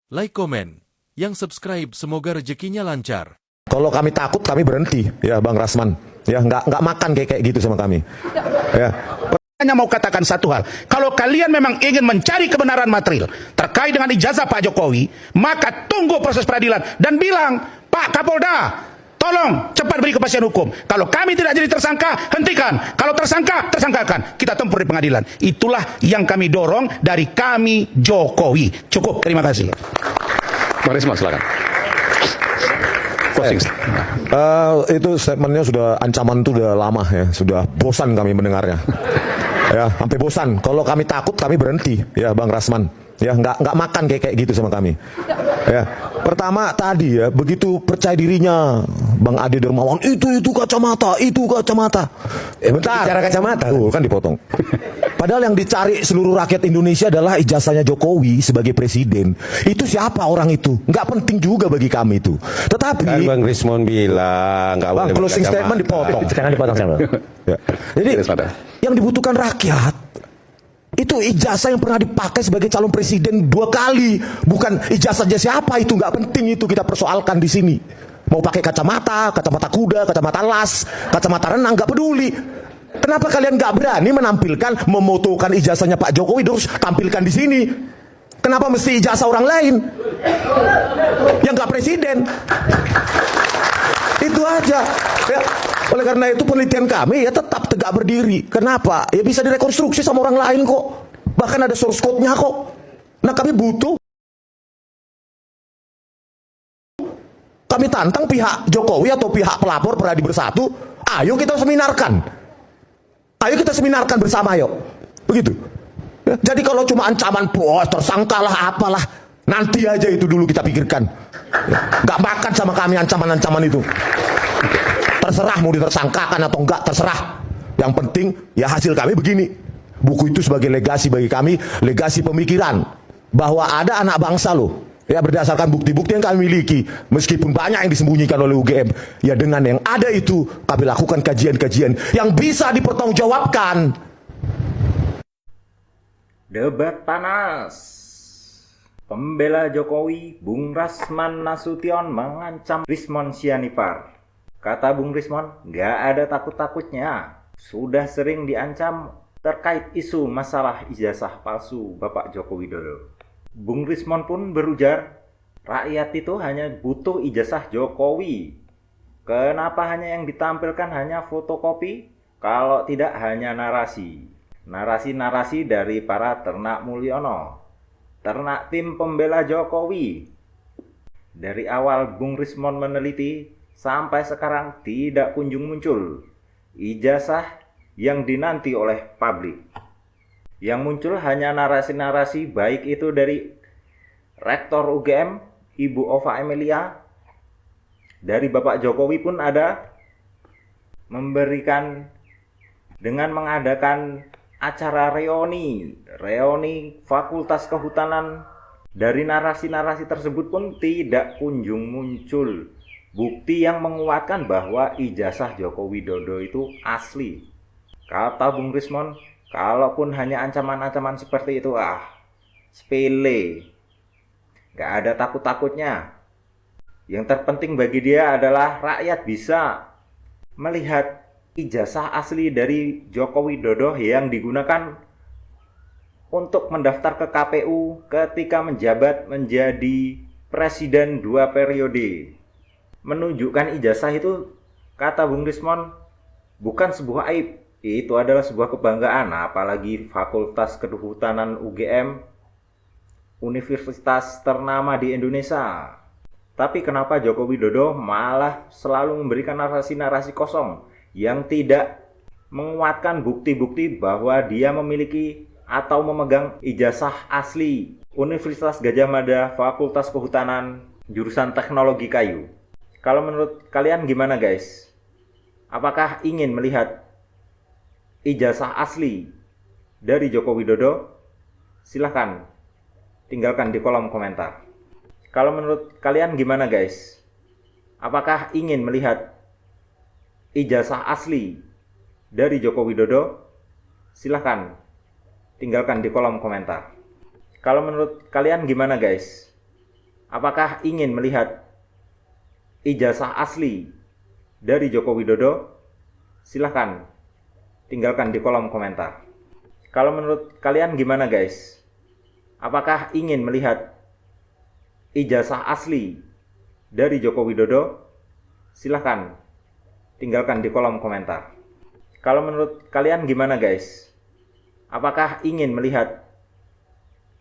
like, komen. Yang subscribe semoga rezekinya lancar. Kalau kami takut, kami berhenti, ya Bang Rasman. Ya nggak makan kayak gitu sama kami. Ya. Hanya mau katakan satu hal, kalau kalian memang ingin mencari kebenaran material terkait dengan ijazah Pak Jokowi, maka tunggu proses peradilan dan bilang, Pak Kapolda, tolong cepat beri kepastian hukum. Kalau kami tidak jadi tersangka, hentikan. Kalau tersangka, tersangkakan. Kita tempur di pengadilan. Itulah yang kami dorong dari kami Jokowi. Cukup, terima kasih. Bang Risman, silakan. Itu statementnya sudah, ancaman itu udah lama ya, sudah bosan kami mendengarnya. Ya, sampai bosan. Kalau kami takut, kami berhenti, ya Bang Rasman. Ya nggak makan kayak gitu sama kami. Ya, pertama tadi ya, begitu percaya dirinya Bang Ade Dermawan, itu kacamata. Bentar. Bicara kacamata. Kan dipotong. Padahal yang dicari seluruh rakyat Indonesia adalah ijazahnya Jokowi sebagai presiden. Itu siapa orang itu? Nggak penting juga bagi kami itu. Tetapi Kan Bang Risman bilang nggak boleh closing statement dipotong. Jangan dipotong. Ya. Jadi yang dibutuhkan rakyat itu ijazah yang pernah dipakai sebagai calon presiden 2 kali, bukan ijazahnya siapa. Itu nggak penting, itu kita persoalkan di sini. Mau pakai kacamata kuda, kacamata las, kacamata renang, nggak peduli. Kenapa kalian nggak berani menampilkan, memotokan ijazahnya Pak Jokowi terus tampilkan di sini? Kenapa mesti ijazah orang lain yang nggak presiden? Itu aja. Ya. Oleh karena itu penelitian kami ya tetap tegak berdiri. Kenapa? Ya bisa direkonstruksi sama orang lain kok. Bahkan ada source code-nya kok. Nah kami butuh. Kami tantang pihak Jokowi atau pihak pelapor Peradi Bersatu. Ayo kita seminarkan. Ayo kita seminarkan bersama yuk. Begitu. Ya, jadi kalau cuma ancaman bos, tersangkalah apalah. Nanti aja itu dulu kita pikirkan. Ya, nggak makan sama kami ancaman-ancaman itu. Terserah mau ditersangkakan atau enggak, terserah. Yang penting ya hasil kami begini. Buku itu sebagai legasi bagi kami, legasi pemikiran bahwa ada anak bangsa loh. Ya berdasarkan bukti-bukti yang kami miliki, meskipun banyak yang disembunyikan oleh UGM, ya dengan yang ada itu kami lakukan kajian-kajian yang bisa dipertanggungjawabkan. Debat panas. Pembela Jokowi Bung Rasman Nasution mengancam Rismon Sianipar. Kata Bung Rismon, nggak ada takut-takutnya. Sudah sering diancam terkait isu masalah ijazah palsu Bapak Joko Widodo. Bung Rismon pun berujar, rakyat itu hanya butuh ijazah Jokowi. Kenapa hanya yang ditampilkan hanya fotokopi? Kalau tidak hanya narasi. Narasi-narasi dari para ternak Mulyono. Ternak tim pembela Jokowi. Dari awal Bung Rismon meneliti, sampai sekarang tidak kunjung muncul ijazah yang dinanti oleh publik. Yang muncul hanya narasi-narasi baik itu dari Rektor UGM, Ibu Ova Emilia, dari Bapak Jokowi pun ada, memberikan dengan mengadakan acara reuni Fakultas Kehutanan. Dari narasi-narasi tersebut pun tidak kunjung muncul bukti yang menguatkan bahwa ijazah Joko Widodo itu asli. Kata Bung Rismon, kalaupun hanya ancaman-ancaman seperti itu, sepele. Gak ada takut-takutnya. Yang terpenting bagi dia adalah rakyat bisa melihat ijazah asli dari Joko Widodo yang digunakan untuk mendaftar ke KPU ketika menjabat menjadi presiden 2 periode. Menunjukkan ijazah itu, kata Bung Rismon, bukan sebuah aib. Itu adalah sebuah kebanggaan, apalagi Fakultas Kehutanan UGM, universitas ternama di Indonesia. Tapi kenapa Joko Widodo malah selalu memberikan narasi-narasi kosong yang tidak menguatkan bukti-bukti bahwa dia memiliki atau memegang ijazah asli Universitas Gadjah Mada, Fakultas Kehutanan, jurusan Teknologi Kayu. Kalau menurut kalian gimana guys? Apakah ingin melihat ijazah asli dari Joko Widodo? Silahkan tinggalkan di kolom komentar. Kalau menurut kalian gimana guys? Apakah ingin melihat ijazah asli dari Joko Widodo? Silahkan tinggalkan di kolom komentar. Kalau menurut kalian gimana guys? Apakah ingin melihat ijazah asli dari Joko Widodo? Silahkan tinggalkan di kolom komentar. Kalau menurut kalian gimana guys? Apakah ingin melihat ijazah asli dari Joko Widodo? Silahkan tinggalkan di kolom komentar. Kalau menurut kalian gimana guys? Apakah ingin melihat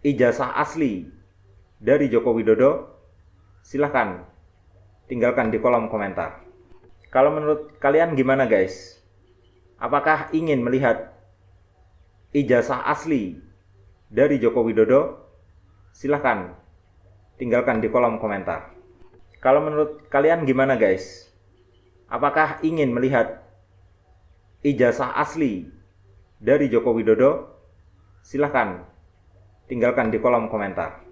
ijazah asli dari Joko Widodo? Silahkan tinggalkan di kolom komentar. Kalau menurut kalian gimana guys? Apakah ingin melihat ijazah asli dari Joko Widodo? Silahkan tinggalkan di kolom komentar. Kalau menurut kalian gimana guys? Apakah ingin melihat ijazah asli dari Joko Widodo? Silahkan tinggalkan di kolom komentar.